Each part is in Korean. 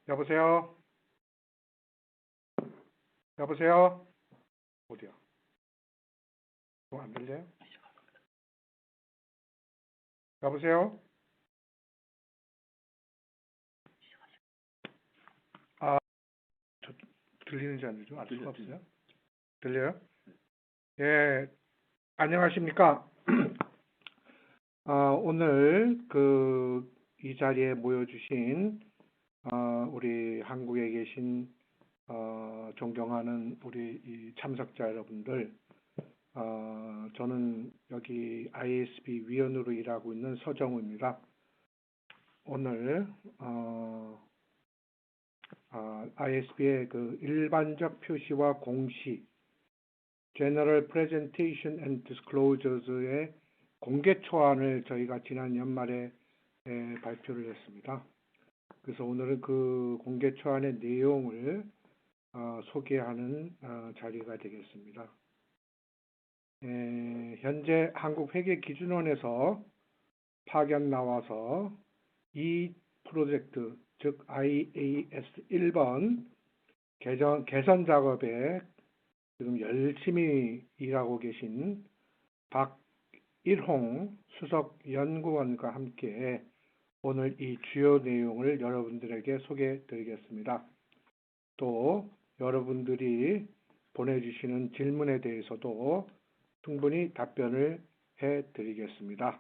여보세요? 여보세요? 어디야? 안 들려요? 여보세요? 아, 저 들리는지 안 들리죠? 알 수가 없어요? 들려요? 예, 안녕하십니까? 오늘 이 자리에 모여주신 우리 한국에 계신 존경하는 우리 이 참석자 여러분들, 저는 여기 ISB 위원으로 일하고 있는 서정우입니다. 오늘 ISB의 그 일반적 표시와 공시 General Presentation and Disclosure의 공개 초안을 저희가 지난 연말에 발표를 했습니다. 그래서 오늘은 그 공개 초안의 내용을 소개하는 자리가 되겠습니다. 현재 한국회계기준원에서 파견 나와서 이 프로젝트, 즉 IAS 1번 개선 작업에 지금 열심히 일하고 계신 박일홍 수석 연구원과 함께 오늘 이 주요 내용을 여러분들에게 소개해 드리겠습니다. 또 여러분들이 보내주시는 질문에 대해서도 충분히 답변을 해 드리겠습니다.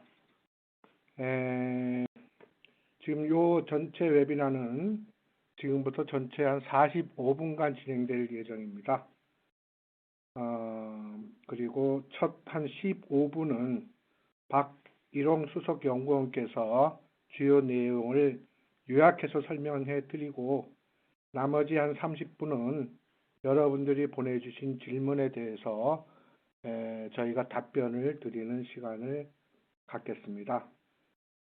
지금 요 전체 웨비나는 지금부터 전체 한 45분간 진행될 예정입니다. 그리고 첫 한 15분은 박일홍 수석 연구원께서 주요 내용을 요약해서 설명해 드리고 나머지 한 30분은 여러분들이 보내주신 질문에 대해서 저희가 답변을 드리는 시간을 갖겠습니다.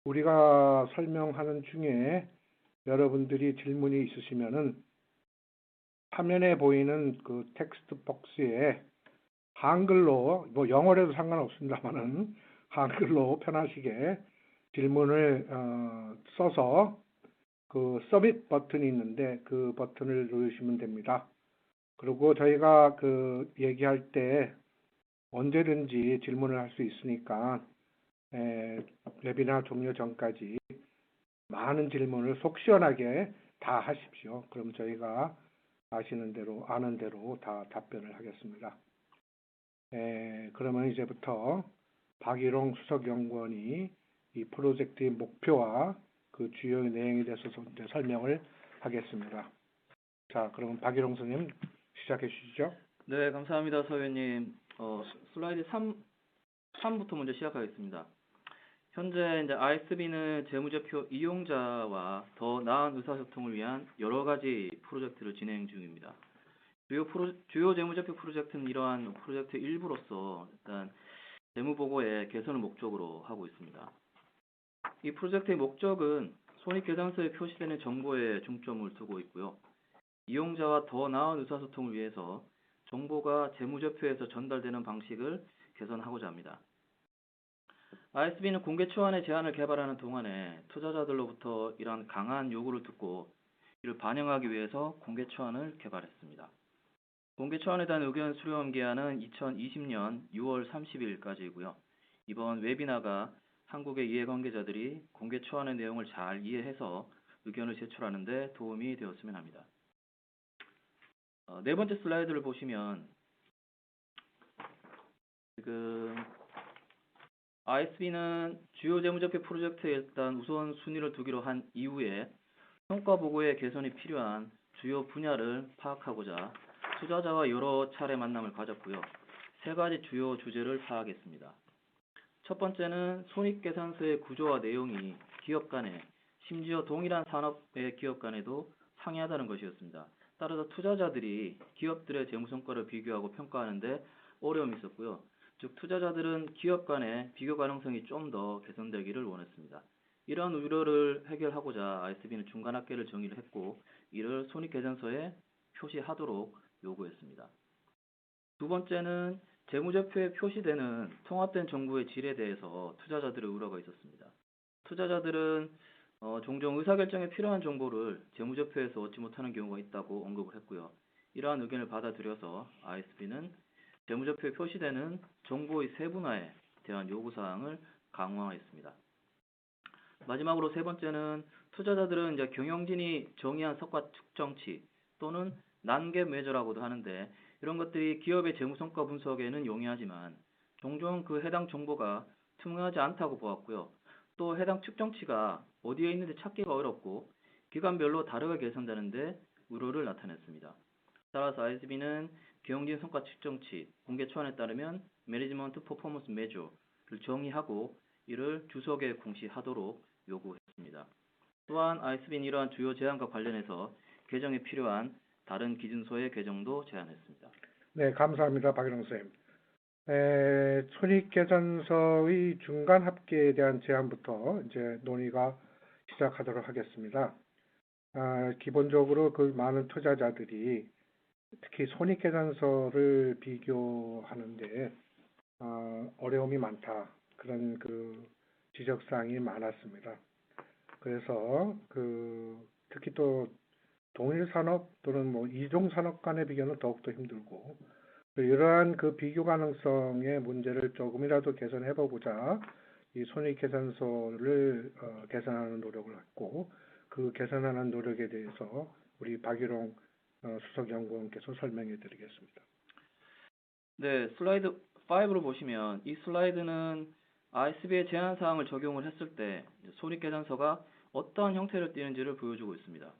우리가 설명하는 중에 여러분들이 질문이 있으시면은 화면에 보이는 그 텍스트 박스에 한글로, 뭐 영어로도 상관없습니다만은 한글로 편하시게 질문을 써서 그 서밋 버튼이 있는데 그 버튼을 누르시면 됩니다. 그리고 저희가 그 얘기할 때 언제든지 질문을 할 수 있으니까 웨비나 종료 전까지 많은 질문을 속 시원하게 다 하십시오. 그럼 저희가 아시는 대로, 아는 대로 다 답변을 하겠습니다. 그러면 이제부터 박일홍 수석연구원이 이 프로젝트의 목표와 그 주요 내용에 대해서 이제 설명을 하겠습니다. 자, 그러면 박일홍 선생님 시작해 주시죠. 네, 감사합니다, 서위원님. 슬라이드 3부터 먼저 시작하겠습니다. 현재 이제 ISB는 재무제표 이용자와 더 나은 의사소통을 위한 여러 가지 프로젝트를 진행 중입니다. 주요 재무제표 프로젝트는 이러한 프로젝트 일부로서 일단 재무보고의 개선을 목적으로 하고 있습니다. 이 프로젝트의 목적은 손익계산서에 표시되는 정보에 중점을 두고 있고요. 이용자와 더 나은 의사소통을 위해서 정보가 재무제표에서 전달되는 방식을 개선하고자 합니다. ISB는 공개 초안의 제안을 개발하는 동안에 투자자들로부터 이러한 강한 요구를 듣고 이를 반영하기 위해서 공개 초안을 개발했습니다. 공개 초안에 대한 의견 수렴 기한은 2020년 6월 30일까지이고요. 이번 웨비나가 한국의 이해관계자들이 공개 초안의 내용을 잘 이해해서 의견을 제출하는 데 도움이 되었으면 합니다. 네 번째 슬라이드를 보시면 지금 ISB는 주요 재무제표 프로젝트에 일단 우선 순위를 두기로 한 이후에 성과 보고의 개선이 필요한 주요 분야를 파악하고자 투자자와 여러 차례 만남을 가졌고요. 세 가지 주요 주제를 파악했습니다. 첫 번째는 손익계산서의 구조와 내용이 기업 간에, 심지어 동일한 산업의 기업 간에도 상이하다는 것이었습니다. 따라서 투자자들이 기업들의 재무성과를 비교하고 평가하는데 어려움이 있었고요. 즉 투자자들은 기업 간의 비교 가능성이 좀 더 개선되기를 원했습니다. 이러한 우려를 해결하고자 ISB는 중간합계를 정의를 했고 이를 손익계산서에 표시하도록 요구했습니다. 두 번째는 재무제표에 표시되는 통합된 정보의 질에 대해서 투자자들의 우려가 있었습니다. 투자자들은 종종 의사결정에 필요한 정보를 재무제표에서 얻지 못하는 경우가 있다고 언급을 했고요. 이러한 의견을 받아들여서 ISB는 재무제표에 표시되는 정보의 세분화에 대한 요구사항을 강화했습니다. 마지막으로 세 번째는 투자자들은 이제 경영진이 정의한 성과 측정치 또는 난갭 메저라고도 하는데 이런 것들이 기업의 재무성과 분석에는 용이하지만 종종 그 해당 정보가 투명하지 않다고 보았고요. 또 해당 측정치가 어디에 있는지 찾기가 어렵고 기관별로 다르게 계산되는데 우려를 나타냈습니다. 따라서 ISB는 경영진 성과 측정치 공개 초안에 따르면 매니지먼트 퍼포먼스 메저를 정의하고 이를 주석에 공시하도록 요구했습니다. 또한 ISB는 이러한 주요 제안과 관련해서 개정에 필요한 다른 기준서의 개정도 제안했습니다. 네, 감사합니다. 박일홍 선생님. 손익계산서의 중간 합계에 대한 제안부터 이제 논의가 시작하도록 하겠습니다. 기본적으로 그 많은 투자자들이 특히 손익계산서를 비교하는데 어려움이 많다. 그런 그 지적사항이 많았습니다. 그래서 특히 또 동일 산업 또는 뭐 이종 산업 간의 비교는 더욱더 힘들고 이러한 그 비교 가능성의 문제를 조금이라도 개선해 보고자 이 손익계산서를 개선하는 노력을 했고 그 개선하는 노력에 대해서 우리 박일홍 수석연구원께서 설명해 드리겠습니다. 네, 슬라이드 5로 보시면 이 슬라이드는 ISB의 제한 사항을 적용을 했을 때 손익계산서가 어떠한 형태를 띠는지를 보여주고 있습니다.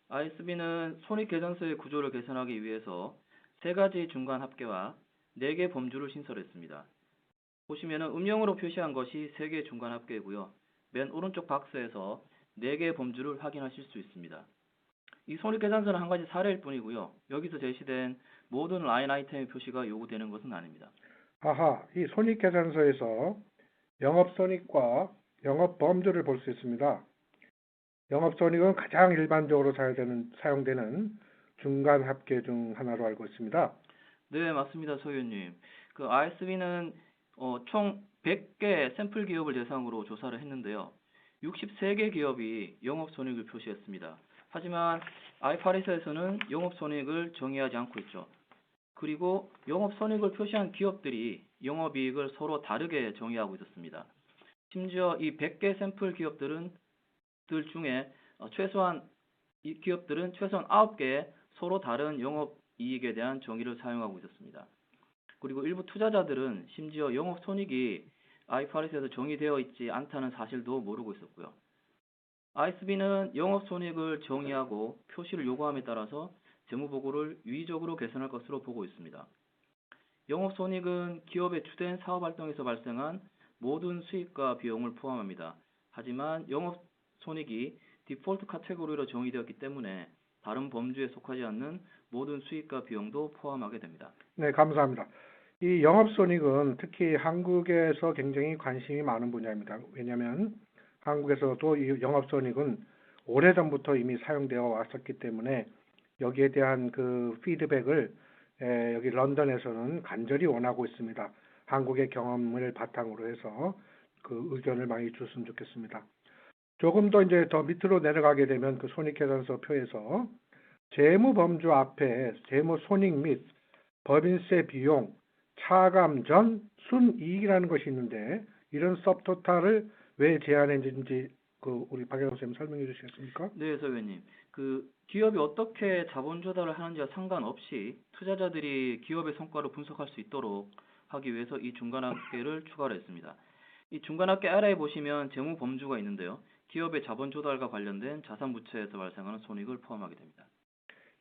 ISB는 손익계산서의 구조를 개선하기 위해서 세 가지 중간 합계와 4개 범주를 신설했습니다. 보시면은 음영으로 표시한 것이 3개 중간 합계이고요. 맨 오른쪽 박스에서 4개의 범주를 확인하실 수 있습니다. 이 손익계산서는 한 가지 사례일 뿐이고요. 여기서 제시된 모든 라인 아이템의 표시가 요구되는 것은 아닙니다. 이 손익계산서에서 영업손익과 영업범주를 볼 수 있습니다. 영업손익은 가장 일반적으로 사용되는 중간 합계 중 하나로 알고 있습니다. 네, 맞습니다, 서 의원님. 그 ISB는 총 100개 샘플 기업을 대상으로 조사를 했는데요. 63개 기업이 영업손익을 표시했습니다. 하지만 IFRS에서는 영업손익을 정의하지 않고 있죠. 그리고 영업손익을 표시한 기업들이 영업이익을 서로 다르게 정의하고 있었습니다. 심지어 이 100개 샘플 기업들 중에 이 기업들은 최소한 9개의 서로 다른 영업이익에 대한 정의를 사용하고 있었습니다. 그리고 일부 투자자들은 심지어 영업손익이 IFRS에서 정의되어 있지 않다는 사실도 모르고 있었고요. ISB는 영업손익을 정의하고 표시를 요구함에 따라서 재무보고를 유의적으로 개선할 것으로 보고 있습니다. 영업손익은 기업의 주된 사업활동에서 발생한 모든 수익과 비용을 포함합니다. 하지만 영업손익이 디폴트 카테고리로 정의되었기 때문에 다른 범주에 속하지 않는 모든 수익과 비용도 포함하게 됩니다. 네, 감사합니다. 이 영업손익은 특히 한국에서 굉장히 관심이 많은 분야입니다. 왜냐하면 한국에서도 이 영업손익은 오래전부터 이미 사용되어 왔었기 때문에 여기에 대한 그 피드백을 여기 런던에서는 간절히 원하고 있습니다. 한국의 경험을 바탕으로 해서 그 의견을 많이 줬으면 좋겠습니다. 조금 더 이제 더 밑으로 내려가게 되면 그 손익계산서 표에서 재무범주 앞에 재무손익 및 법인세 비용, 차감 전 순이익이라는 것이 있는데 이런 서브토탈을 왜 제안했는지 우리 박영선 선생님 설명해 주시겠습니까? 네, 서 의원님. 그 기업이 어떻게 자본 조달을 하는지와 상관없이 투자자들이 기업의 성과를 분석할 수 있도록 하기 위해서 이 중간합계를 추가를 했습니다. 이 중간합계 아래에 보시면 재무 범주가 있는데요. 기업의 자본 조달과 관련된 자산 부채에서 발생하는 손익을 포함하게 됩니다.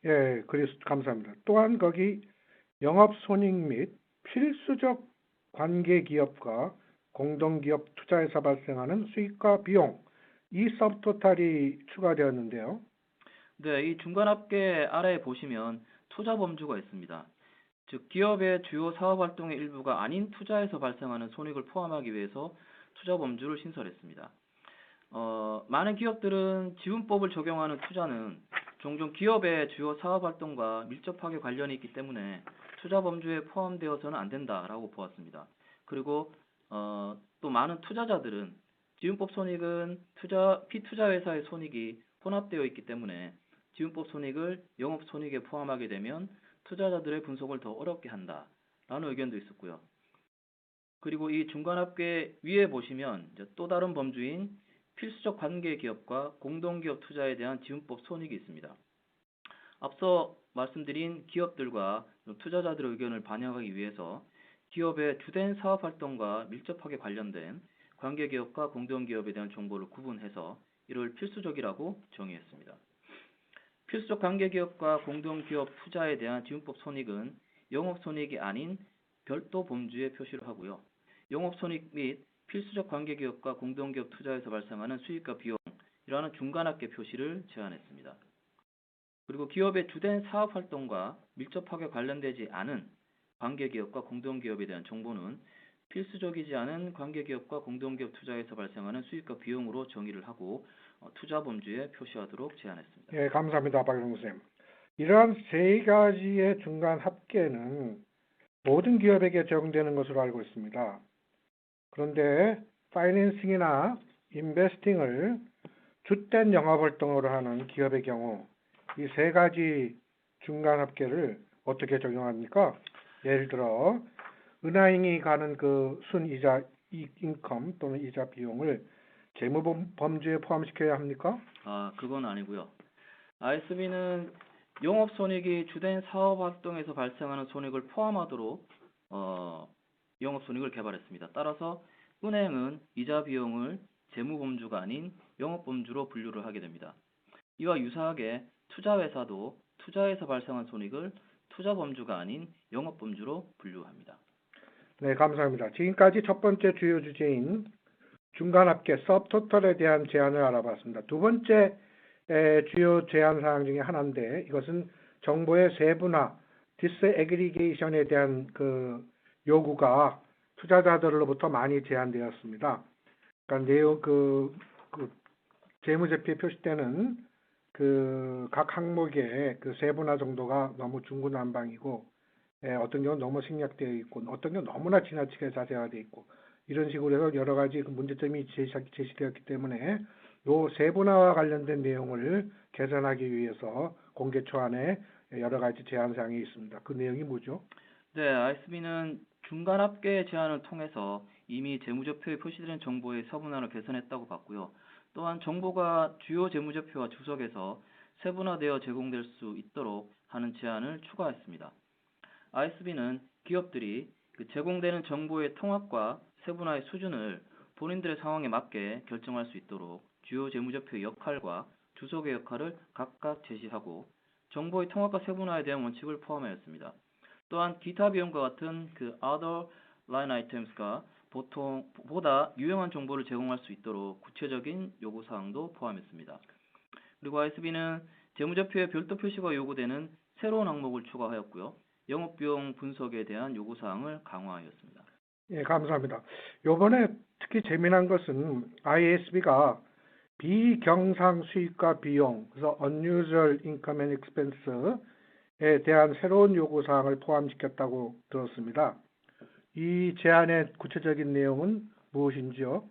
예, 감사합니다. 또한 거기 영업손익 및 필수적 관계기업과 공동기업 투자에서 발생하는 수익과 비용, 이 서브토탈이 추가되었는데요. 네, 이 중간합계 아래에 보시면 투자 범주가 있습니다. 즉, 기업의 주요 사업활동의 일부가 아닌 투자에서 발생하는 손익을 포함하기 위해서 투자 범주를 신설했습니다. 많은 기업들은 지분법을 적용하는 투자는 종종 기업의 주요 사업활동과 밀접하게 관련이 있기 때문에 투자 범주에 포함되어서는 안 된다라고 보았습니다. 그리고 또 많은 투자자들은 지분법 손익은 피투자 회사의 손익이 혼합되어 있기 때문에 지분법 손익을 영업 손익에 포함하게 되면 투자자들의 분석을 더 어렵게 한다라는 의견도 있었고요. 그리고 이 중간합계 위에 보시면 이제 또 다른 범주인 필수적 관계 기업과 공동기업 투자에 대한 지분법 손익이 있습니다. 앞서 말씀드린 기업들과 투자자들의 의견을 반영하기 위해서 기업의 주된 사업 활동과 밀접하게 관련된 관계기업과 공동기업에 대한 정보를 구분해서 이를 필수적이라고 정의했습니다. 필수적 관계기업과 공동기업 투자에 대한 지분법 손익은 영업손익이 아닌 별도 범주에 표시를 하고요. 영업손익 및 필수적 관계기업과 공동기업 투자에서 발생하는 수익과 비용이라는 중간합계 표시를 제한했습니다. 그리고 기업의 주된 사업 활동과 밀접하게 관련되지 않은 관계기업과 공동기업에 대한 정보는 필수적이지 않은 관계기업과 공동기업 투자에서 발생하는 수익과 비용으로 정의를 하고 투자 범주에 표시하도록 제한했습니다. 예, 감사합니다, 박일홍 선생님. 이러한 세 가지의 중간 합계는 모든 기업에게 적용되는 것으로 알고 있습니다. 그런데 파이낸싱이나 인베스팅을 주된 영업활동으로 하는 기업의 경우 이 세 가지 중간 합계를 어떻게 적용합니까? 예를 들어 은행이 가는 그 순이자 인컴 또는 이자 비용을 재무 범주에 포함시켜야 합니까? 그건 아니고요. ISB는 영업손익이 주된 사업 활동에서 발생하는 손익을 포함하도록 영업손익을 개발했습니다. 따라서 은행은 이자 비용을 재무 범주가 아닌 영업 범주로 분류를 하게 됩니다. 이와 유사하게 투자회사도 투자에서 발생한 손익을 투자 범주가 아닌 영업 범주로 분류합니다. 네, 감사합니다. 지금까지 첫 번째 주요 주제인 중간합계 서브토털에 대한 제한을 알아봤습니다. 두 번째 주요 제한 사항 중에 하나인데 이것은 정보의 세분화, 디스애그리게이션에 대한 그 요구가 투자자들로부터 많이 제한되었습니다. 그러니까 내용 재무제표에 표시되는 그 각 항목의 그 세분화 정도가 너무 중구난방이고 어떤 경우는 너무 생략되어 있고 어떤 경우는 너무나 지나치게 자세화되어 있고 이런 식으로 해서 여러 가지 그 문제점이 제시되었기 때문에 요 세분화와 관련된 내용을 개선하기 위해서 공개 초안에 여러 가지 제한 사항이 있습니다. 그 내용이 뭐죠? 네, ISB는 중간 합계 제한을 통해서 이미 재무제표에 표시되는 정보의 서분화를 개선했다고 봤고요. 또한 정보가 주요 재무제표와 주석에서 세분화되어 제공될 수 있도록 하는 제한을 추가했습니다. ISB는 기업들이 그 제공되는 정보의 통합과 세분화의 수준을 본인들의 상황에 맞게 결정할 수 있도록 주요 재무제표의 역할과 주석의 역할을 각각 제시하고 정보의 통합과 세분화에 대한 원칙을 포함하였습니다. 또한 기타 비용과 같은 그 other line items가 보다 유용한 정보를 제공할 수 있도록 구체적인 요구사항도 포함했습니다. 그리고 ISB는 재무제표에 별도 표시가 요구되는 새로운 항목을 추가하였고요. 영업비용 분석에 대한 요구사항을 강화하였습니다. 예, 감사합니다. 요번에 특히 재미난 것은 ISB가 비경상 수익과 비용, 그래서 unusual income and expense에 대한 새로운 요구사항을 포함시켰다고 들었습니다. 이 제안의 구체적인 내용은 무엇인지요?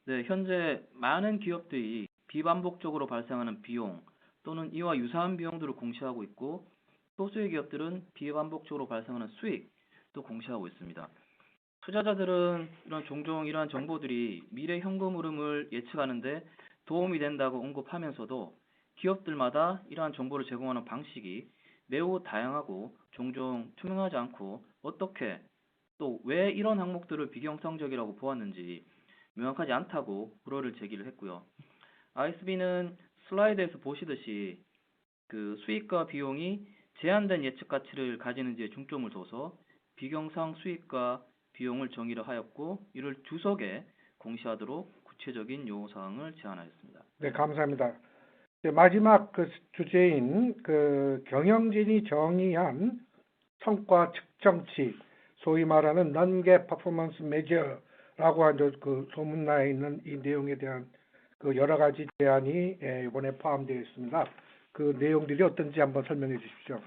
네, 현재 많은 기업들이 비반복적으로 발생하는 비용 또는 이와 유사한 비용들을 공시하고 있고 소수의 기업들은 비반복적으로 발생하는 수익도 공시하고 있습니다. 투자자들은 종종 이러한 정보들이 미래 현금 흐름을 예측하는데 도움이 된다고 언급하면서도 기업들마다 이러한 정보를 제공하는 방식이 매우 다양하고 종종 투명하지 않고 어떻게 또 왜 이런 항목들을 비경상적이라고 보았는지 명확하지 않다고 불허를 제기를 했고요. ISB는 슬라이드에서 보시듯이 그 수익과 비용이 제한된 예측 가치를 가지는지에 중점을 둬서 비경상 수익과 비용을 정의를 하였고 이를 주석에 공시하도록 구체적인 요구사항을 제안하였습니다. 네, 감사합니다. 마지막 그 주제인 그 경영진이 정의한 성과 측정치, 소위 말하는 non-GAAP performance measure라고 하는 그 소문나에 있는 이 내용에 대한 그 여러 가지 제안이 이번에 포함되어 있습니다. 그 내용들이 어떤지 한번 설명해 주십시오.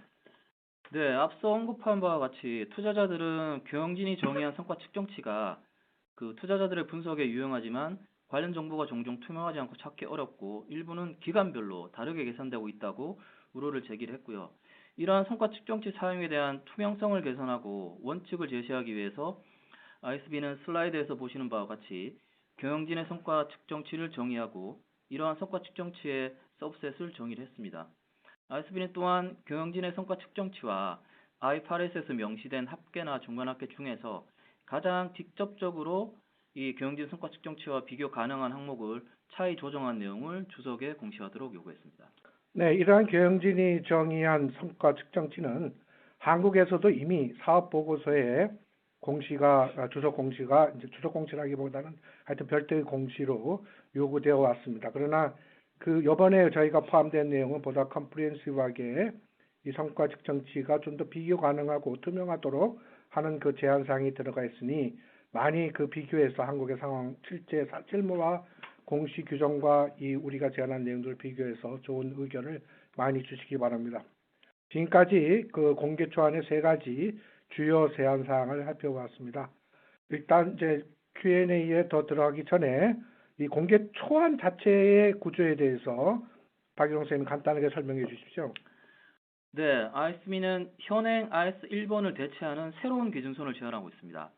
네, 앞서 언급한 바와 같이 투자자들은 경영진이 정의한 성과 측정치가 그 투자자들의 분석에 유용하지만 관련 정보가 종종 투명하지 않고 찾기 어렵고 일부는 기간별로 다르게 계산되고 있다고 우려를 제기를 했고요. 이러한 성과 측정치 사용에 대한 투명성을 개선하고 원칙을 제시하기 위해서 ISB는 슬라이드에서 보시는 바와 같이 경영진의 성과 측정치를 정의하고 이러한 성과 측정치의 서브셋을 정의를 했습니다. ISB는 또한 경영진의 성과 측정치와 I8S에서 명시된 합계나 중간합계 중에서 가장 직접적으로 이 경영진 성과 측정치와 비교 가능한 항목을 차이 조정한 내용을 주석에 공시하도록 요구했습니다. 네, 이러한 경영진이 정의한 성과 측정치는 한국에서도 이미 사업 보고서에 주석 공시가 이제 주석 공시라기보다는 하여튼 별도의 공시로 요구되어 왔습니다. 그러나 그 이번에 저희가 포함된 내용은 보다 컴프리헨시브하게 이 성과 측정치가 좀 더 비교 가능하고 투명하도록 하는 그 제한 사항이 들어가 있으니 많이 그 비교해서 한국의 상황 실제 실무와 공시 규정과 이 우리가 제안한 내용들을 비교해서 좋은 의견을 많이 주시기 바랍니다. 지금까지 그 공개 초안의 3가지 주요 제안 사항을 살펴보았습니다. 일단 이제 Q&A에 더 들어가기 전에 이 공개 초안 자체의 구조에 대해서 박일홍 선생님 간단하게 설명해 주십시오. 네, ISB는 현행 IS 1번을 대체하는 새로운 기준선을 제안하고 있습니다.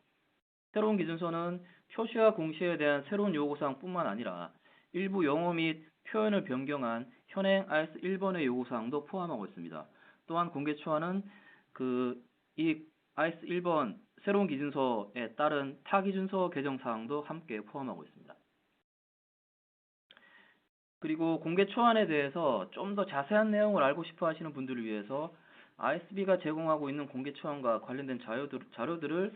새로운 기준서는 표시와 공시에 대한 새로운 요구사항뿐만 아니라 일부 용어 및 표현을 변경한 현행 IS 1번의 요구사항도 포함하고 있습니다. 또한 공개 초안은 이 IS 1번 새로운 기준서에 따른 타 기준서 개정 사항도 함께 포함하고 있습니다. 그리고 공개 초안에 대해서 좀 더 자세한 내용을 알고 싶어 하시는 분들을 위해서 ISB가 제공하고 있는 공개 초안과 관련된 자료들을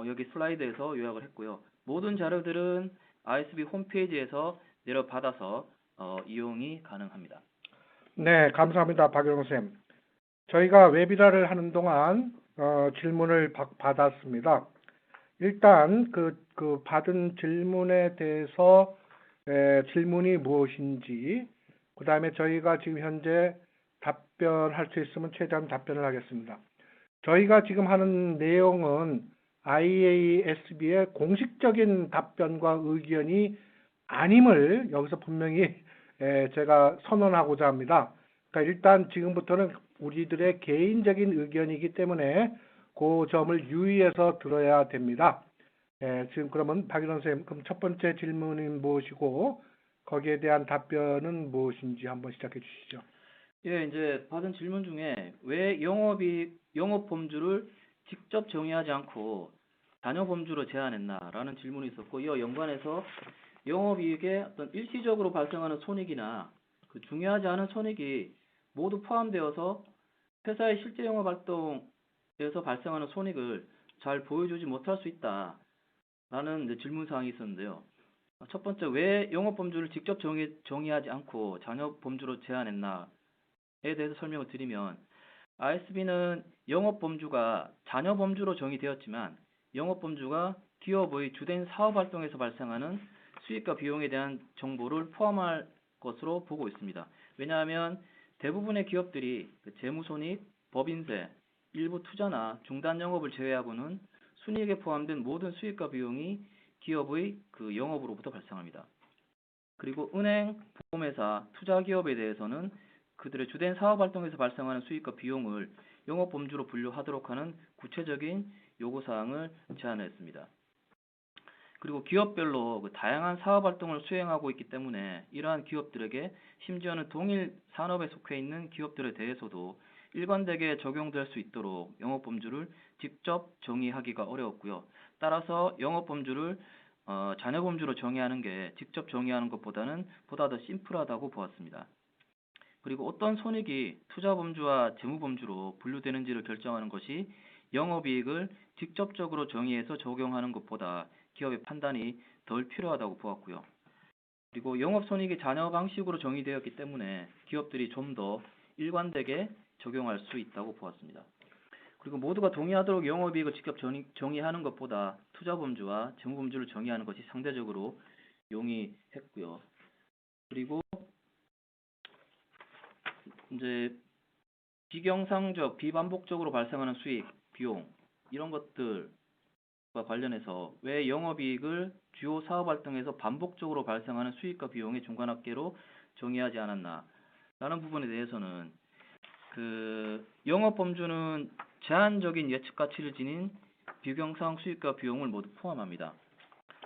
여기 슬라이드에서 요약을 했고요. 모든 자료들은 ISB 홈페이지에서 내려받아서 이용이 가능합니다. 네, 감사합니다. 박일홍 선생님. 저희가 웨비나를 하는 동안 질문을 받았습니다. 일단 그 받은 질문에 대해서 질문이 무엇인지, 그 다음에 저희가 지금 현재 답변할 수 있으면 최대한 답변을 하겠습니다. 저희가 지금 하는 내용은 IASB의 공식적인 답변과 의견이 아님을 여기서 분명히 제가 선언하고자 합니다. 그러니까 일단 지금부터는 우리들의 개인적인 의견이기 때문에 그 점을 유의해서 들어야 됩니다. 지금 그러면 박일원 선생님, 그럼 첫 번째 질문은 무엇이고 거기에 대한 답변은 무엇인지 한번 시작해 주시죠. 예, 이제 받은 질문 중에 왜 영업 범주를 직접 정의하지 않고 자녀 범주로 제한했나라는 질문이 있었고, 이와 연관해서 영업이익에 어떤 일시적으로 발생하는 손익이나 그 중요하지 않은 손익이 모두 포함되어서 회사의 실제 영업 활동에서 발생하는 손익을 잘 보여주지 못할 수 있다라는 이제 질문 사항이 있었는데요. 첫 번째, 왜 영업 범주를 직접 정의하지 않고 자녀 범주로 제한했나에 대해서 설명을 드리면, ISB는 영업 범주가 자녀 범주로 정의되었지만 영업 범주가 기업의 주된 사업 활동에서 발생하는 수익과 비용에 대한 정보를 포함할 것으로 보고 있습니다. 왜냐하면 대부분의 기업들이 재무손익, 법인세, 일부 투자나 중단 영업을 제외하고는 순이익에 포함된 모든 수익과 비용이 기업의 그 영업으로부터 발생합니다. 그리고 은행, 보험회사, 투자기업에 대해서는 그들의 주된 사업 활동에서 발생하는 수익과 비용을 영업 범주로 분류하도록 하는 구체적인 요구사항을 제안했습니다. 그리고 기업별로 그 다양한 사업 활동을 수행하고 있기 때문에 이러한 기업들에게, 심지어는 동일 산업에 속해 있는 기업들에 대해서도 일관되게 적용될 수 있도록 영업 범주를 직접 정의하기가 어려웠고요. 따라서 영업 범주를 자녀 범주로 정의하는 게 직접 정의하는 것보다는 보다 더 심플하다고 보았습니다. 그리고 어떤 손익이 투자 범주와 재무 범주로 분류되는지를 결정하는 것이 영업이익을 직접적으로 정의해서 적용하는 것보다 기업의 판단이 덜 필요하다고 보았고요. 그리고 영업손익이 자녀 방식으로 정의되었기 때문에 기업들이 좀 더 일관되게 적용할 수 있다고 보았습니다. 그리고 모두가 동의하도록 영업이익을 직접 정의하는 것보다 투자 범주와 재무 범주를 정의하는 것이 상대적으로 용이했고요. 그리고 이제 비경상적, 비반복적으로 발생하는 수익, 비용, 이런 것들 관련해서 왜 영업이익을 주요 사업 활동에서 반복적으로 발생하는 수익과 비용의 중간합계로 정의하지 않았나? 라는 부분에 대해서는 영업 범주는 제한적인 예측 가치를 지닌 비경상 수익과 비용을 모두 포함합니다.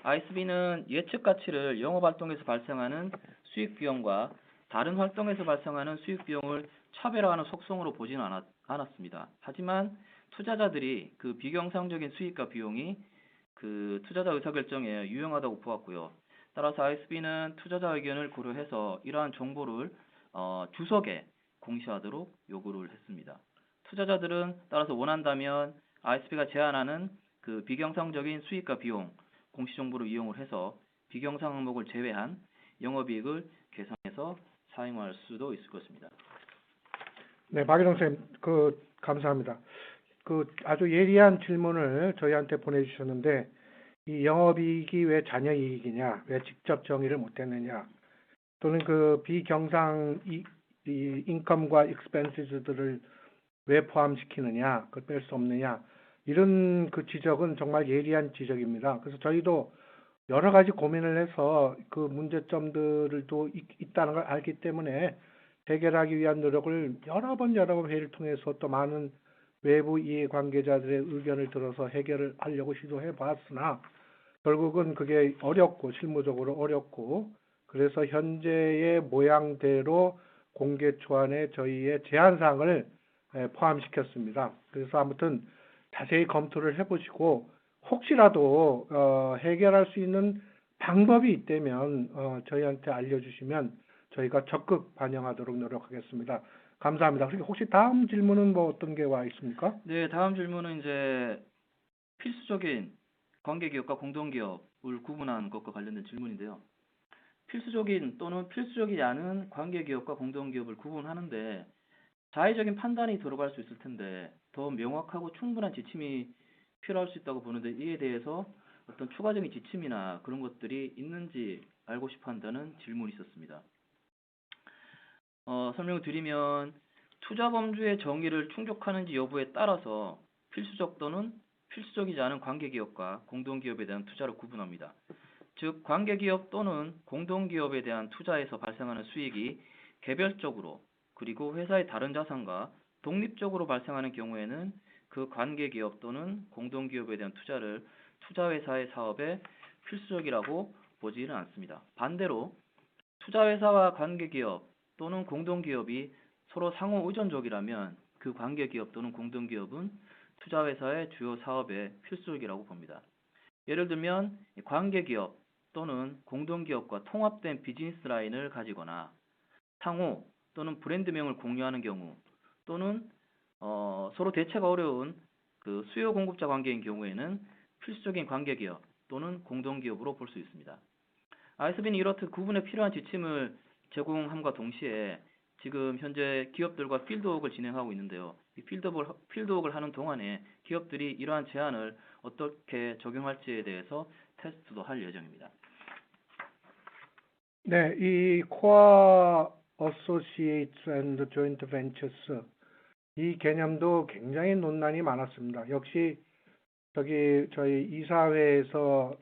ISB는 예측 가치를 영업 활동에서 발생하는 수익 비용과 다른 활동에서 발생하는 수익 비용을 차별화하는 속성으로 보지는 않았습니다. 하지만 투자자들이 그 비경상적인 수익과 비용이 그 투자자 의사결정에 유용하다고 보았고요. 따라서 ISB는 투자자 의견을 고려해서 이러한 정보를 주석에 공시하도록 요구를 했습니다. 투자자들은 따라서 원한다면 ISB가 제안하는 그 비경상적인 수익과 비용 공시 정보를 이용을 해서 비경상 항목을 제외한 영업이익을 계산해서 사용할 수도 있을 것입니다. 네, 박일홍 선생님, 감사합니다. 아주 예리한 질문을 저희한테 보내주셨는데, 이 영업이익이 왜 잔여이익이냐, 왜 직접 정의를 못했느냐, 또는 그 비경상 이 인컴과 익스펜시즈들을 왜 포함시키느냐, 그걸 뺄 수 없느냐, 이런 그 지적은 정말 예리한 지적입니다. 그래서 저희도 여러 가지 고민을 해서 그 문제점들을 또 있다는 걸 알기 때문에 해결하기 위한 노력을 여러 번 회의를 통해서 또 많은 외부 이해관계자들의 의견을 들어서 해결을 하려고 시도해 봤으나 결국은 그게 어렵고 실무적으로 어렵고 그래서 현재의 모양대로 공개 초안에 저희의 제안사항을 포함시켰습니다. 그래서 아무튼 자세히 검토를 해보시고 혹시라도 해결할 수 있는 방법이 있다면 저희한테 알려주시면 저희가 적극 반영하도록 노력하겠습니다. 감사합니다. 그리고 혹시 다음 질문은 뭐 어떤 게 와 있습니까? 네, 다음 질문은 이제 필수적인 관계기업과 공동기업을 구분한 것과 관련된 질문인데요. 필수적인 또는 필수적이지 않은 관계기업과 공동기업을 구분하는데 자의적인 판단이 들어갈 수 있을 텐데 더 명확하고 충분한 지침이 필요할 수 있다고 보는데 이에 대해서 어떤 추가적인 지침이나 그런 것들이 있는지 알고 싶어 한다는 질문이 있었습니다. 설명을 드리면 투자 범주의 정의를 충족하는지 여부에 따라서 필수적 또는 필수적이지 않은 관계기업과 공동기업에 대한 투자를 구분합니다. 즉 관계기업 또는 공동기업에 대한 투자에서 발생하는 수익이 개별적으로 그리고 회사의 다른 자산과 독립적으로 발생하는 경우에는 그 관계기업 또는 공동기업에 대한 투자를 투자회사의 사업에 필수적이라고 보지는 않습니다. 반대로 투자회사와 관계기업 또는 공동기업이 서로 상호 의존적이라면 그 관계기업 또는 공동기업은 투자회사의 주요 사업에 필수적이라고 봅니다. 예를 들면 관계기업 또는 공동기업과 통합된 비즈니스 라인을 가지거나 상호 또는 브랜드명을 공유하는 경우 또는 서로 대체가 어려운 그 수요 공급자 관계인 경우에는 필수적인 관계기업 또는 공동기업으로 볼 수 있습니다. ISB는 이렇듯 구분에 필요한 지침을 제공함과 동시에 지금 현재 기업들과 필드웍을 진행하고 있는데요. 이 필드웍을 하는 동안에 기업들이 이러한 제안을 어떻게 적용할지에 대해서 테스트도 할 예정입니다. 네, 이 Core Associates and Joint Ventures 이 개념도 굉장히 논란이 많았습니다. 역시 저희 이사회에서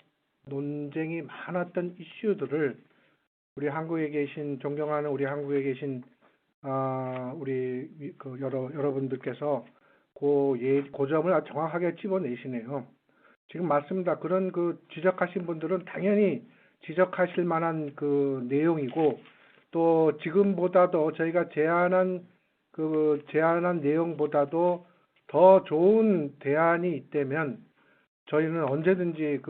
논쟁이 많았던 이슈들을 우리 한국에 계신 존경하는 우리 한국에 계신 우리 여러분들께서 그 점을 아주 정확하게 집어내시네요. 지금 맞습니다. 그런 지적하신 분들은 당연히 지적하실 만한 그 내용이고 또 지금보다도 저희가 제안한 내용보다도 더 좋은 대안이 있다면 저희는 언제든지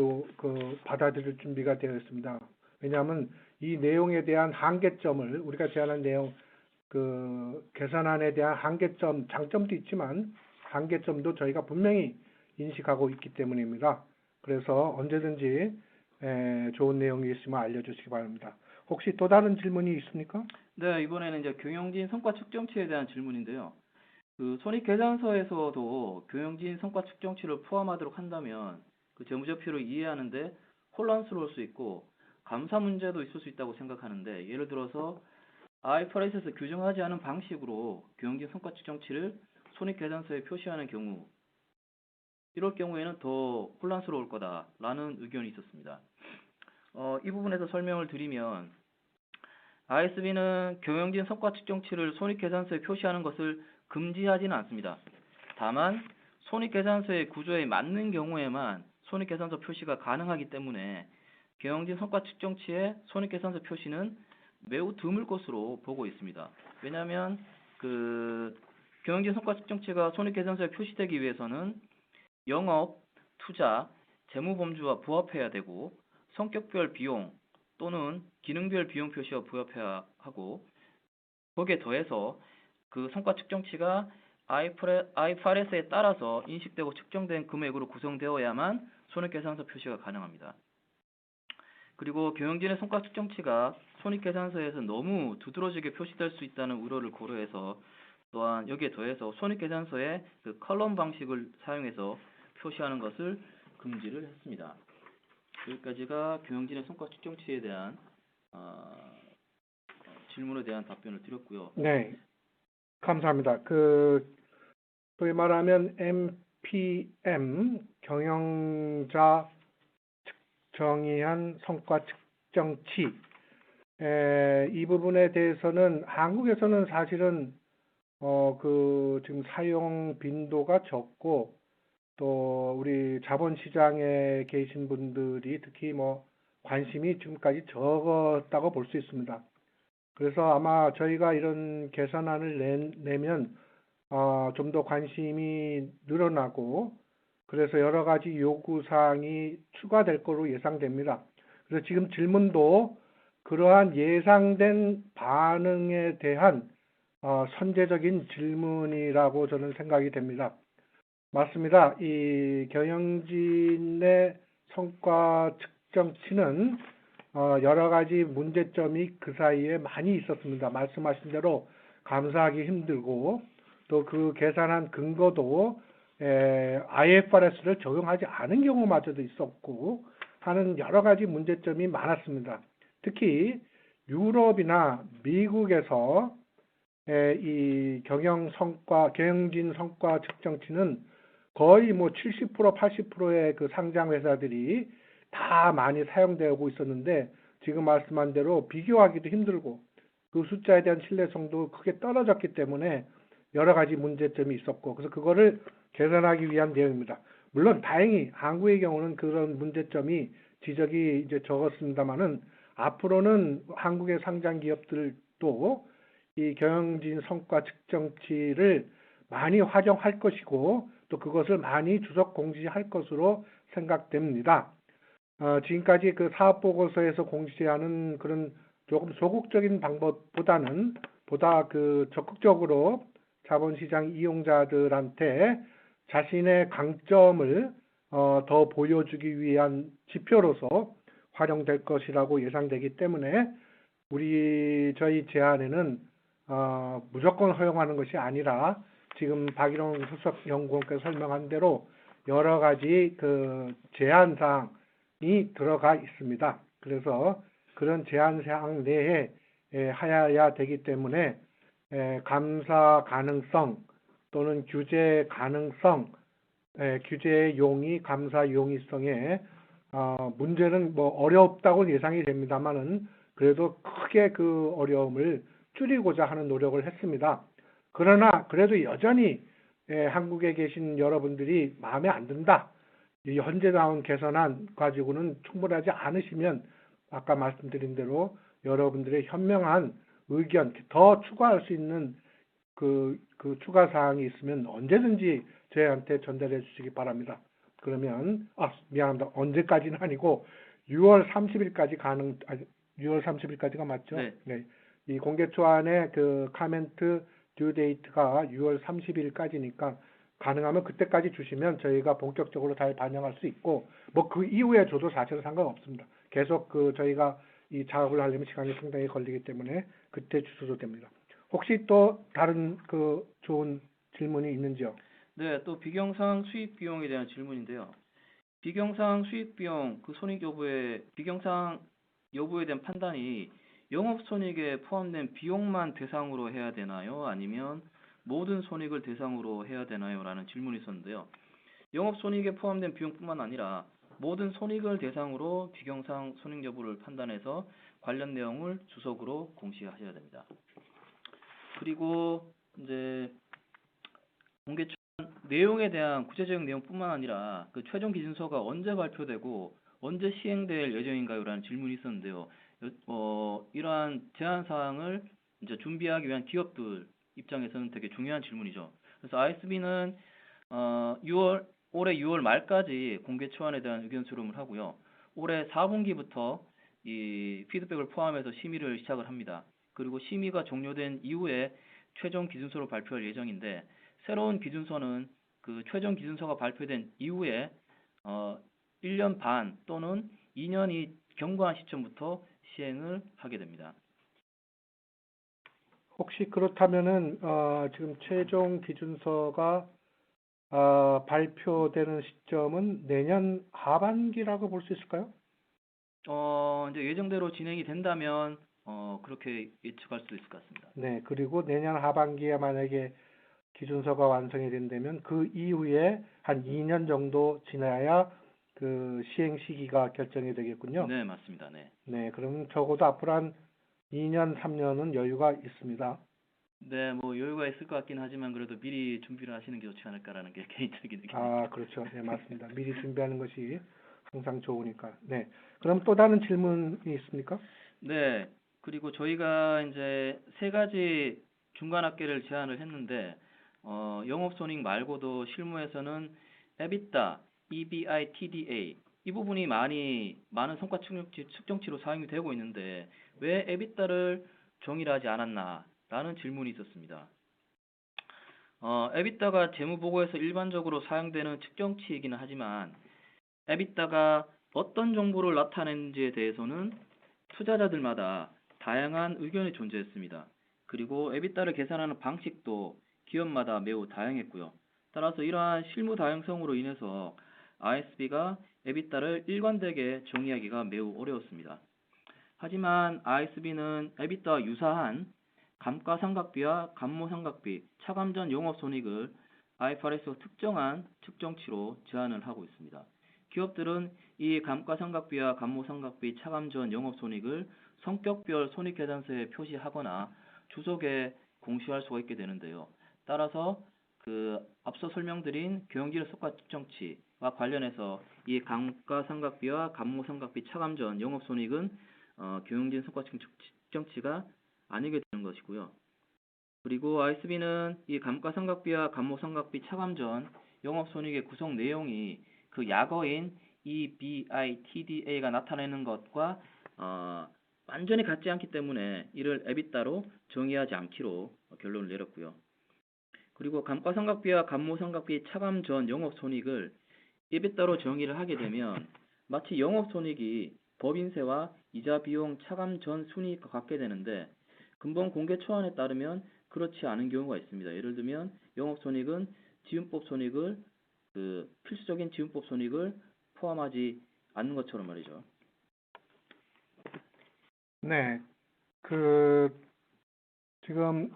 받아들일 준비가 되어 있습니다. 왜냐하면 이 내용에 대한 한계점을 우리가 제안한 내용 개선안에 대한 한계점, 장점도 있지만 한계점도 저희가 분명히 인식하고 있기 때문입니다. 그래서 언제든지 좋은 내용이 있으면 알려주시기 바랍니다. 혹시 또 다른 질문이 있습니까? 네, 이번에는 이제 경영진 성과 측정치에 대한 질문인데요. 그 손익계산서에서도 경영진 성과 측정치를 포함하도록 한다면 그 재무제표를 이해하는데 혼란스러울 수 있고 감사 문제도 있을 수 있다고 생각하는데 예를 들어서 IFRS에서 규정하지 않은 방식으로 경영진 성과 측정치를 손익계산서에 표시하는 경우 이럴 경우에는 더 혼란스러울 거다라는 의견이 있었습니다. 이 부분에서 설명을 드리면 ISB는 경영진 성과 측정치를 손익계산서에 표시하는 것을 금지하지는 않습니다. 다만 손익계산서의 구조에 맞는 경우에만 손익계산서 표시가 가능하기 때문에 경영진 성과 측정치의 손익계산서 표시는 매우 드물 것으로 보고 있습니다. 왜냐하면 경영진 성과 측정치가 손익계산서에 표시되기 위해서는 영업, 투자, 재무범주와 부합해야 되고 성격별 비용 또는 기능별 비용 표시와 부합해야 하고 거기에 더해서 그 성과 측정치가 IFRS에 따라서 인식되고 측정된 금액으로 구성되어야만 손익계산서 표시가 가능합니다. 그리고 경영진의 성과 측정치가 손익계산서에서 너무 두드러지게 표시될 수 있다는 우려를 고려해서 또한 여기에 더해서 손익계산서의 그 컬럼 방식을 사용해서 표시하는 것을 금지를 했습니다. 여기까지가 경영진의 성과 측정치에 대한 질문에 대한 답변을 드렸고요. 네, 감사합니다. 소위 말하면 MPM, 경영자 측정의한 성과 측정치, 이 부분에 대해서는 한국에서는 사실은 지금 사용 빈도가 적고 또 우리 자본시장에 계신 분들이 특히 관심이 지금까지 적었다고 볼 수 있습니다. 그래서 아마 저희가 이런 개선안을 내면 좀 더 관심이 늘어나고 그래서 여러 가지 요구사항이 추가될 거로 예상됩니다. 그래서 지금 질문도 그러한 예상된 반응에 대한 선제적인 질문이라고 저는 생각이 됩니다. 맞습니다. 이 경영진의 성과 측정치는 여러 가지 문제점이 그 사이에 많이 있었습니다. 말씀하신 대로 감사하기 힘들고 또 그 계산한 근거도 IFRS를 적용하지 않은 경우마저도 있었고 하는 여러 가지 문제점이 많았습니다. 특히 유럽이나 미국에서 이 경영진 성과 측정치는 거의 70%, 80%의 그 상장 회사들이 다 많이 사용되고 있었는데 지금 말씀한 대로 비교하기도 힘들고 그 숫자에 대한 신뢰성도 크게 떨어졌기 때문에 여러 가지 문제점이 있었고 그래서 그거를 개선하기 위한 내용입니다. 물론 다행히 한국의 경우는 그런 문제점이 지적이 이제 적었습니다만은 앞으로는 한국의 상장 기업들도 이 경영진 성과 측정치를 많이 활용할 것이고 또 그것을 많이 주석 공지할 것으로 생각됩니다. 지금까지 그 사업보고서에서 공지하는 그런 조금 소극적인 방법보다는 보다 적극적으로 자본시장 이용자들한테 자신의 강점을 더 보여주기 위한 지표로서 활용될 것이라고 예상되기 때문에 저희 제안에는 무조건 허용하는 것이 아니라 지금 박일홍 수석 연구원께서 설명한 대로 여러 가지 제한 사항이 들어가 있습니다. 그래서 그런 제한 사항 내에 하여야 되기 때문에 감사 가능성 또는 규제 가능성, 규제의 용의, 감사 용이성에 문제는 어렵다고 예상이 됩니다만은 그래도 크게 그 어려움을 줄이고자 하는 노력을 했습니다. 그러나 그래도 여전히 한국에 계신 여러분들이 마음에 안 든다. 이 현재 나온 개선안 가지고는 충분하지 않으시면 아까 말씀드린 대로 여러분들의 현명한 의견, 더 추가할 수 있는 그 추가 사항이 있으면 언제든지 저희한테 전달해 주시기 바랍니다. 그러면 미안합니다. 언제까지는 아니고 6월 30일까지 6월 30일까지가 맞죠? 네. 네. 이 공개 초안의 그 카멘트 듀 데이트가 6월 30일까지니까 가능하면 그때까지 주시면 저희가 본격적으로 잘 반영할 수 있고 그 이후에 줘도 사실은 상관없습니다. 계속 저희가 이 작업을 하려면 시간이 상당히 걸리기 때문에 그때 주셔도 됩니다. 혹시 또 다른 좋은 질문이 있는지요? 네, 또 비경상 수익 비용에 대한 질문인데요. 비경상 수익 비용 손익 여부에 비경상 여부에 대한 판단이 영업 손익에 포함된 비용만 대상으로 해야 되나요? 아니면 모든 손익을 대상으로 해야 되나요? 라는 질문이 있었는데요. 영업손익에 포함된 비용뿐만 아니라 모든 손익을 대상으로 비경상 손익 여부를 판단해서 관련 내용을 주석으로 공시하셔야 됩니다. 그리고 이제 공개 내용에 대한 구체적인 내용뿐만 아니라 그 최종 기준서가 언제 발표되고 언제 시행될 예정인가요라는 질문이 있었는데요. 이러한 제한 사항을 이제 준비하기 위한 기업들 입장에서는 되게 중요한 질문이죠. 그래서 ISB는 올해 6월 말까지 공개 초안에 대한 의견 수렴을 하고요. 올해 4분기부터 이 피드백을 포함해서 심의를 시작을 합니다. 그리고 심의가 종료된 이후에 최종 기준서를 발표할 예정인데, 새로운 기준서는 그 최종 기준서가 발표된 이후에 1년 반 또는 2년이 경과한 시점부터 시행을 하게 됩니다. 혹시 그렇다면은 지금 최종 기준서가 발표되는 시점은 내년 하반기라고 볼 수 있을까요? 이제 예정대로 진행이 된다면 그렇게 예측할 수 있을 것 같습니다. 네, 그리고 내년 하반기에 만약에 기준서가 완성이 된다면 그 이후에 한 2년 정도 지나야 그 시행 시기가 결정이 되겠군요. 네, 맞습니다. 네. 네, 그러면 적어도 앞으로 한 2년, 3년은 여유가 있습니다. 네, 뭐 여유가 있을 것 같긴 하지만 그래도 미리 준비를 하시는 게 좋지 않을까라는 게 개인적인 의견입니다. 아, 그렇죠. 네, 맞습니다. 미리 준비하는 것이 항상 좋으니까. 네. 그럼 또 다른 질문이 있습니까? 네, 그리고 저희가 이제 세 가지 중간 합계를 제안을 했는데 영업손익 말고도 실무에서는 EBITDA, EBITDA 이 부분이 많은 성과 측정치로 사용이 되고 있는데 왜 EBITDA를 정의를 하지 않았나라는 질문이 있었습니다. EBITDA가 재무보고에서 일반적으로 사용되는 측정치이기는 하지만 EBITDA가 어떤 정보를 나타내는지에 대해서는 투자자들마다 다양한 의견이 존재했습니다. 그리고 EBITDA를 계산하는 방식도 기업마다 매우 다양했고요. 따라서 이러한 실무 다양성으로 인해서 ISB가 EBITDA를 일관되게 정의하기가 매우 어려웠습니다. 하지만 ISB는 EBITDA와 유사한 감가상각비와 감모상각비, 차감 전 영업손익을 IFRS가 특정한 측정치로 제한을 하고 있습니다. 기업들은 이 감가상각비와 감모상각비, 차감 전 영업손익을 성격별 손익계산서에 표시하거나 주석에 공시할 수가 있게 되는데요. 따라서 그 앞서 설명드린 경영진의 성과 측정치와 관련해서 이 감가상각비와 감모상각비, 차감 전 영업손익은 경영진 성과 측정치가 아니게 되는 것이고요. 그리고 ISB는 이 감가상각비와 감모상각비, 차감 전 영업손익의 구성 내용이 그 약어인 EBITDA가 나타내는 것과 완전히 같지 않기 때문에 이를 EBITDA로 정의하지 않기로 결론을 내렸고요. 그리고 감가상각비와 감모상각비, 차감 전 영업손익을 EBITDA로 정의를 하게 되면 마치 영업손익이 법인세와 이자 비용 차감 전 순이익과 같게 되는데, 근본 공개 초안에 따르면 그렇지 않은 경우가 있습니다. 예를 들면 영업손익은 지분법 손익을 필수적인 지분법 손익을 포함하지 않는 것처럼 말이죠. 네. 지금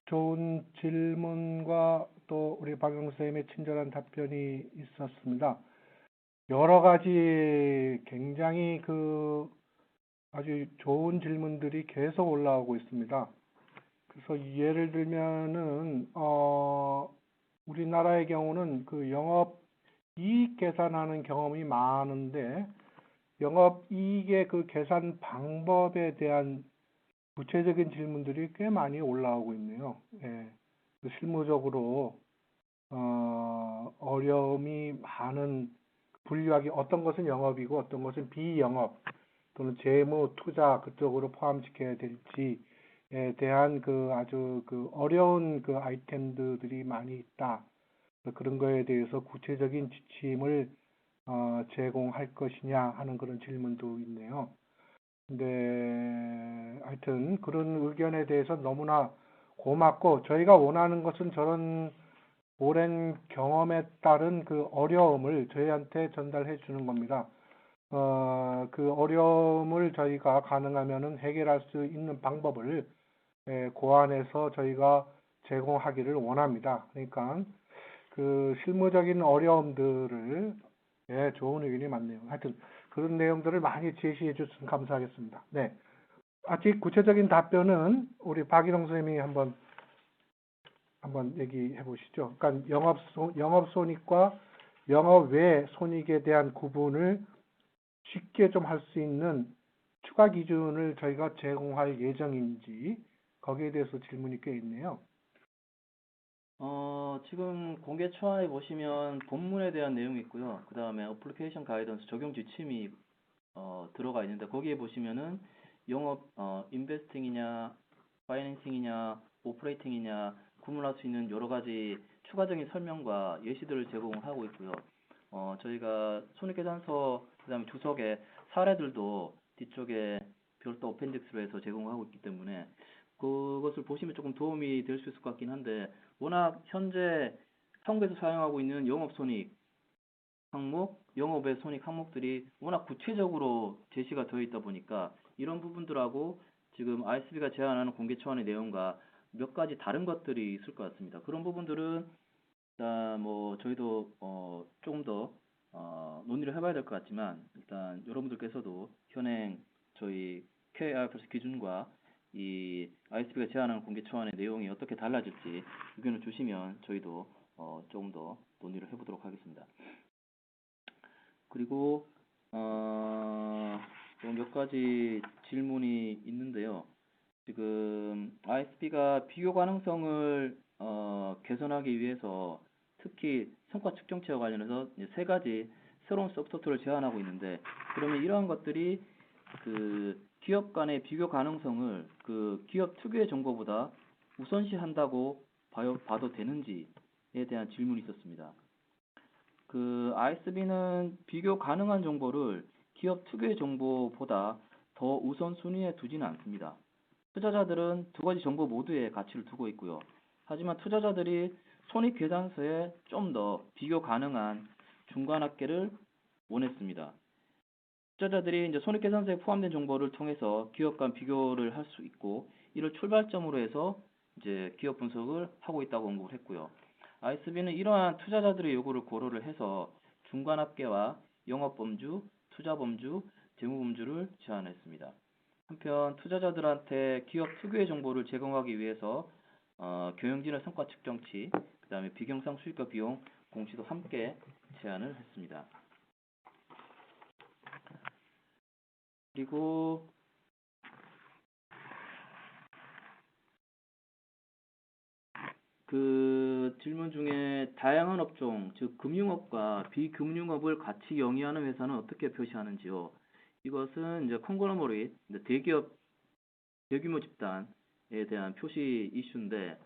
좋은 질문과 또 우리 박영 선생님의 친절한 답변이 있었습니다. 여러 가지 굉장히 아주 좋은 질문들이 계속 올라오고 있습니다. 그래서 예를 들면은 우리나라의 경우는 그 영업 이익 계산하는 경험이 많은데 영업 이익의 그 계산 방법에 대한 구체적인 질문들이 꽤 많이 올라오고 있네요. 예. 실무적으로 어려움이 많은 분류하기, 어떤 것은 영업이고 어떤 것은 비영업 또는 재무, 투자 그쪽으로 포함시켜야 될지에 대한 아주 어려운 아이템들이 많이 있다. 그런 거에 대해서 구체적인 지침을 제공할 것이냐 하는 그런 질문도 있네요. 근데 하여튼 그런 의견에 대해서 너무나 고맙고, 저희가 원하는 것은 저런 오랜 경험에 따른 그 어려움을 저희한테 전달해 주는 겁니다. 그 어려움을 저희가 가능하면은 해결할 수 있는 방법을 고안해서 저희가 제공하기를 원합니다. 그러니까 그 실무적인 어려움들을 예, 좋은 의견이 많네요. 하여튼 그런 내용들을 많이 제시해 주셔서 감사하겠습니다. 네. 아직 구체적인 답변은 우리 박일홍 선생님이 한번 얘기해 보시죠. 그러니까 영업 손익과 영업 외 손익에 대한 구분을 쉽게 좀 할 수 있는 추가 기준을 저희가 제공할 예정인지 거기에 대해서 질문이 꽤 있네요. 지금 공개 초안에 보시면 본문에 대한 내용이 있고요. 그 다음에 어플리케이션 가이던스 적용 지침이 들어가 있는데 거기에 보시면은 영업 인베스팅이냐 파이낸싱이냐 오퍼레이팅이냐 구분할 수 있는 여러 가지 추가적인 설명과 예시들을 제공을 하고 있고요. 저희가 손익계산서 그다음에 주석에 사례들도 뒤쪽에 별도 어펜딕스로 해서 제공하고 있기 때문에 그것을 보시면 조금 도움이 될 수 있을 것 같긴 한데 워낙 현재 한국에서 사용하고 있는 영업손익 항목, 영업의 손익 항목들이 워낙 구체적으로 제시가 되어 있다 보니까 이런 부분들하고 지금 ISB가 제안하는 공개 초안의 내용과 몇 가지 다른 것들이 있을 것 같습니다. 그런 부분들은 일단 뭐 저희도 조금 더 논의를 해봐야 될 것 같지만 일단 여러분들께서도 현행 저희 KIFRS 기준과 이 ISB가 제안하는 공개 초안의 내용이 어떻게 달라질지 의견을 주시면 저희도 조금 더 논의를 해보도록 하겠습니다. 그리고 몇 가지 질문이 있는데요. 지금 ISB가 비교 가능성을 개선하기 위해서 특히 성과 측정치와 관련해서 이제 세 가지 새로운 서브토트를 제안하고 있는데 그러면 이러한 것들이 그 기업 간의 비교 가능성을 그 기업 특유의 정보보다 우선시한다고 봐도 되는지에 대한 질문이 있었습니다. 그 ISB는 비교 가능한 정보를 기업 특유의 정보보다 더 우선순위에 두지는 않습니다. 투자자들은 두 가지 정보 모두에 가치를 두고 있고요. 하지만 투자자들이 손익계산서에 좀 더 비교 가능한 중간합계를 원했습니다. 투자자들이 이제 손익계산서에 포함된 정보를 통해서 기업 간 비교를 할 수 있고 이를 출발점으로 해서 이제 기업 분석을 하고 있다고 언급을 했고요. ISB는 이러한 투자자들의 요구를 고려를 해서 중간합계와 영업범주, 투자범주, 재무범주를 제안했습니다. 한편 투자자들한테 기업 특유의 정보를 제공하기 위해서 경영진의 성과 측정치, 그 다음에 비경상 수익과 비용 공시도 함께 제안을 했습니다. 그리고 그 질문 중에 다양한 업종, 즉 금융업과 비금융업을 같이 영위하는 회사는 어떻게 표시하는지요? 이것은 이제 콩글로머릿, 대기업, 대규모 집단에 대한 표시 이슈인데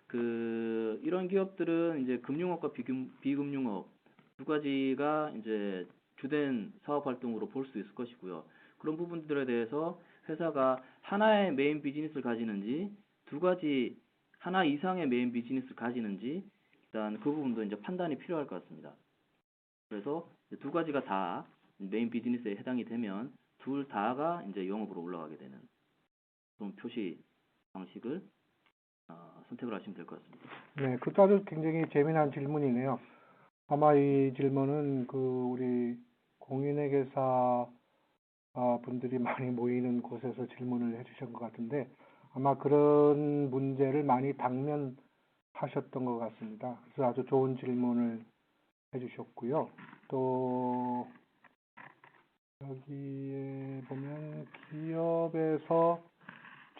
그 이런 기업들은 이제 금융업과 비금융업 두 가지가 이제 주된 사업 활동으로 볼 수 있을 것이고요. 그런 부분들에 대해서 회사가 하나의 메인 비즈니스를 가지는지 두 가지 하나 이상의 메인 비즈니스를 가지는지 일단 그 부분도 이제 판단이 필요할 것 같습니다. 그래서 두 가지가 다 메인 비즈니스에 해당이 되면 둘 다가 이제 영업으로 올라가게 되는 그런 표시 방식을 선택을 하시면 될 것 같습니다. 네, 그것도 아주 굉장히 재미난 질문이네요. 아마 이 질문은 그 우리 공인회계사 분들이 많이 모이는 곳에서 질문을 해주신 것 같은데 아마 그런 문제를 많이 당면하셨던 것 같습니다. 그래서 아주 좋은 질문을 해주셨고요. 또 여기에 보면 기업에서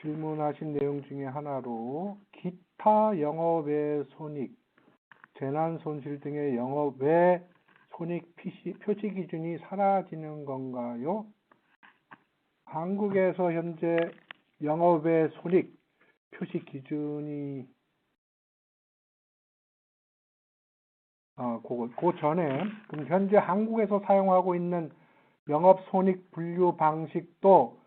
질문하신 내용 중에 하나로 기타 영업 외 손익, 재난 손실 등의 영업 외 손익 표시 기준이 사라지는 건가요? 한국에서 현재 영업 외 손익 표시 기준이 그 전에 그럼 현재 한국에서 사용하고 있는 영업 손익 분류 방식도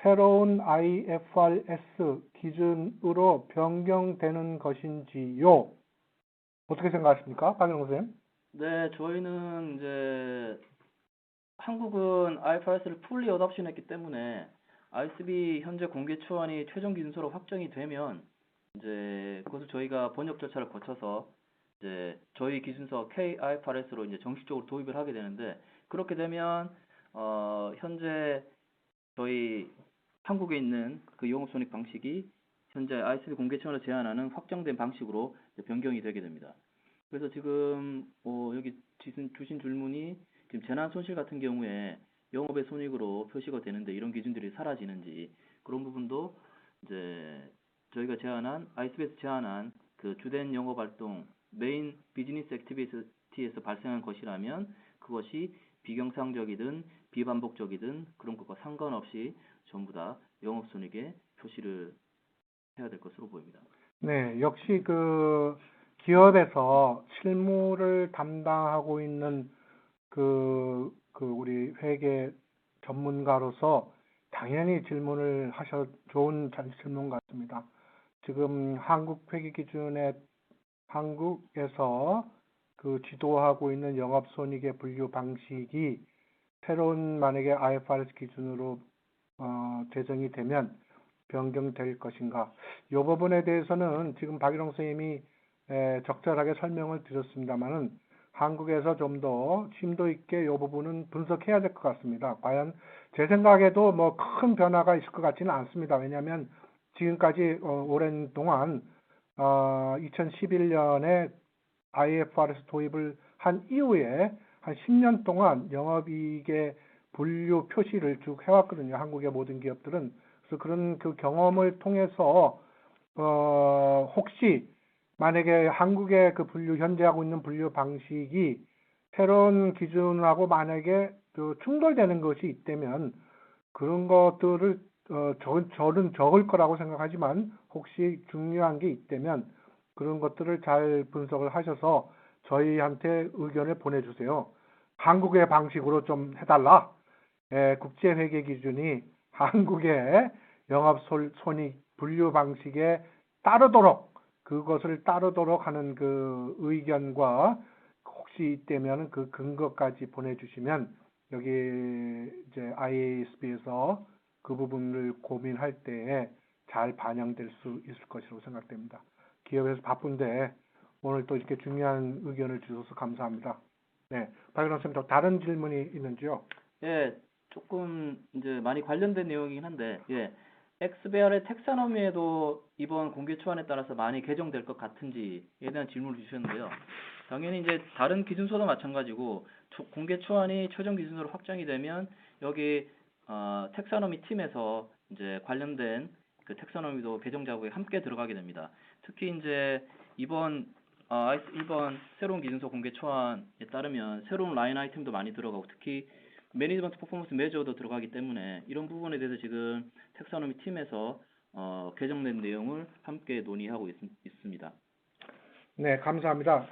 새로운 IFRS 기준으로 변경되는 것인지요? 어떻게 생각하십니까? 박영호 선생님? 네, 저희는 이제 한국은 IFRS를 풀리 어답션했기 때문에 ISB 현재 공개 초안이 최종 기준서로 확정이 되면 이제 그것을 저희가 번역 절차를 거쳐서 이제 저희 기준서 KIFRS로 이제 정식적으로 도입을 하게 되는데, 그렇게 되면 현재 저희 한국에 있는 그 영업손익 방식이 현재 ISB 공개청으로 제안하는 확정된 방식으로 이제 변경이 되게 됩니다. 그래서 지금 여기 주신 질문이 지금 재난 손실 같은 경우에 영업의 손익으로 표시가 되는데 이런 기준들이 사라지는지, 그런 부분도 이제 저희가 제안한 ISB에서 제안한 그 주된 영업 활동 메인 비즈니스 액티비티에서 발생한 것이라면 그것이 비경상적이든 비반복적이든 그런 것과 상관없이 전부 다 영업손익에 표시를 해야 될 것으로 보입니다. 네, 역시 그 기업에서 실무를 담당하고 있는 그 우리 회계 전문가로서 당연히 질문을 좋은 질문 같습니다. 지금 한국 회계 기준에 한국에서 그 지도하고 있는 영업손익의 분류 방식이 새로운 만약에 IFRS 기준으로 제정이 되면 변경될 것인가? 이 부분에 대해서는 지금 박일홍 선생님이 적절하게 설명을 드렸습니다만은 한국에서 좀 더 심도 있게 이 부분은 분석해야 될 것 같습니다. 과연 제 생각에도 뭐 큰 변화가 있을 것 같지는 않습니다. 왜냐하면 지금까지 오랜 동안 2011년에 IFRS 도입을 한 이후에 한 10년 동안 영업이익의 분류 표시를 쭉 해왔거든요. 한국의 모든 기업들은. 그래서 그런 그 경험을 통해서 혹시 만약에 한국의 그 현재 하고 있는 분류 방식이 새로운 기준하고 만약에 그 충돌되는 것이 있다면 그런 것들을 저는 적을 거라고 생각하지만 혹시 중요한 게 있다면 그런 것들을 잘 분석을 하셔서 저희한테 의견을 보내주세요. 한국의 방식으로 좀 해달라. 국제회계 기준이 한국의 영업손익 분류 방식에 그것을 따르도록 하는 그 의견과 혹시 있다면 그 근거까지 보내주시면 여기 이제 IASB에서 그 부분을 고민할 때에 잘 반영될 수 있을 것이라고 생각됩니다. 기업에서 바쁜데 오늘 또 이렇게 중요한 의견을 주셔서 감사합니다. 네, 박일홍 선생님, 또 다른 질문이 있는지요? 예, 조금 이제 많이 관련된 내용이긴 한데, 예, 엑스베알의 텍사노미에도 이번 공개 초안에 따라서 많이 개정될 것 같은지에 대한 질문을 주셨는데요. 당연히 이제 다른 기준서도 마찬가지고 공개 초안이 최종 기준서로 확정이 되면 여기 텍사노미 팀에서 이제 관련된 그 텍사노미도 개정 작업에 함께 들어가게 됩니다. 특히 이제 이번 새로운 기준서 공개 초안에 따르면 새로운 라인 아이템도 많이 들어가고 특히 매니지먼트 퍼포먼스 메저도 들어가기 때문에 이런 부분에 대해서 지금 텍사노미 팀에서 개정된 내용을 함께 논의하고 있습니다. 네, 감사합니다.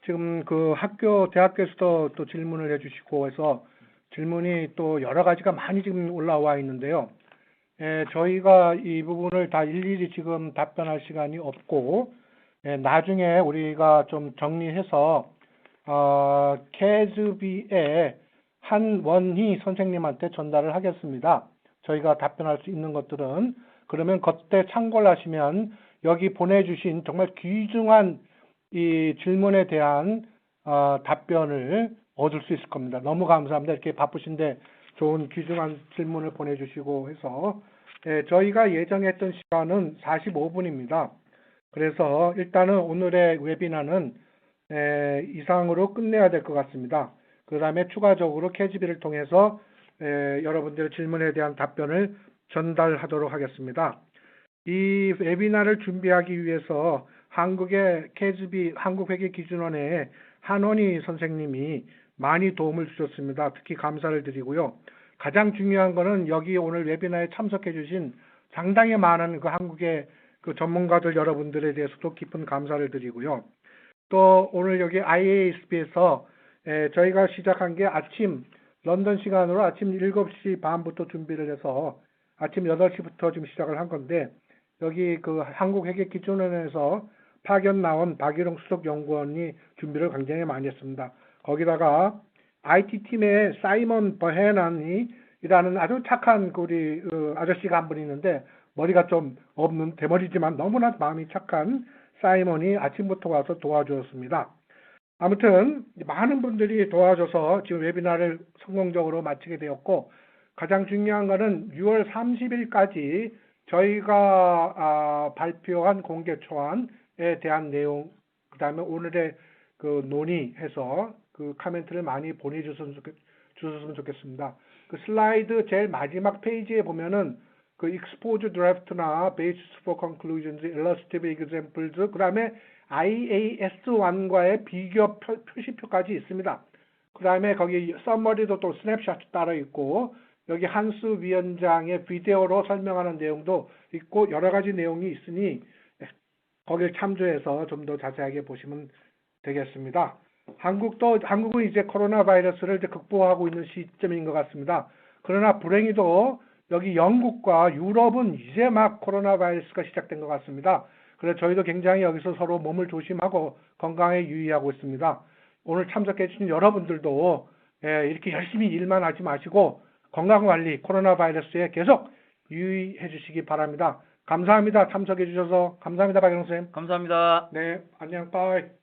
지금 그 대학교에서도 또 질문을 해주시고 해서 질문이 또 여러 가지가 많이 지금 올라와 있는데요. 저희가 이 부분을 다 일일이 지금 답변할 시간이 없고, 나중에 우리가 좀 정리해서, 캐즈비의 한원희 선생님한테 전달을 하겠습니다. 저희가 답변할 수 있는 것들은. 그러면 그때 참고를 하시면 여기 보내주신 정말 귀중한 이 질문에 대한 답변을 얻을 수 있을 겁니다. 너무 감사합니다. 이렇게 바쁘신데 좋은 귀중한 질문을 보내주시고 해서 저희가 예정했던 시간은 45분입니다. 그래서 일단은 오늘의 웨비나는 이상으로 끝내야 될 것 같습니다. 그 다음에 추가적으로 캐즈비를 통해서 여러분들의 질문에 대한 답변을 전달하도록 하겠습니다. 이 웨비나를 준비하기 위해서 한국의 캐즈비 한국회계기준원의 한원희 선생님이 많이 도움을 주셨습니다. 특히 감사를 드리고요. 가장 중요한 거는 여기 오늘 웨비나에 참석해 주신 상당히 많은 그 한국의 그 전문가들 여러분들에 대해서도 깊은 감사를 드리고요. 또 오늘 여기 IASB에서 저희가 시작한 게 런던 시간으로 아침 7시 반부터 준비를 해서 아침 8시부터 지금 시작을 한 건데 여기 그 한국회계기준원에서 파견 나온 박일홍 수석연구원이 준비를 굉장히 많이 했습니다. 거기다가 IT팀의 사이먼 버헤난이라는 아주 착한 우리 아저씨가 한 분 있는데 머리가 좀 없는 대머리지만 너무나 마음이 착한 사이먼이 아침부터 와서 도와주었습니다. 아무튼 많은 분들이 도와줘서 지금 웨비나를 성공적으로 마치게 되었고, 가장 중요한 거는 6월 30일까지 저희가 발표한 공개 초안에 대한 내용, 그 다음에 오늘의 그 논의해서 그 코멘트를 많이 보내주셨으면 좋겠습니다. 그 슬라이드 제일 마지막 페이지에 보면은 그 exposure draft나 basis for conclusions, illustrative examples, 그 다음에 IAS1과의 비교 표시표까지 있습니다. 그 다음에 거기 summary도 또 스냅샷 따로 있고, 여기 한수 위원장의 비디오로 설명하는 내용도 있고, 여러 가지 내용이 있으니 거기를 참조해서 좀 더 자세하게 보시면 되겠습니다. 한국은 이제 코로나 바이러스를 이제 극복하고 있는 시점인 것 같습니다. 그러나 불행히도 여기 영국과 유럽은 이제 막 코로나 바이러스가 시작된 것 같습니다. 그래서 저희도 굉장히 여기서 서로 몸을 조심하고 건강에 유의하고 있습니다. 오늘 참석해 주신 여러분들도 이렇게 열심히 일만 하지 마시고 건강관리, 코로나 바이러스에 계속 유의해 주시기 바랍니다. 감사합니다. 참석해 주셔서 감사합니다. 박영선 선생님. 감사합니다. 네, 안녕, 빠이.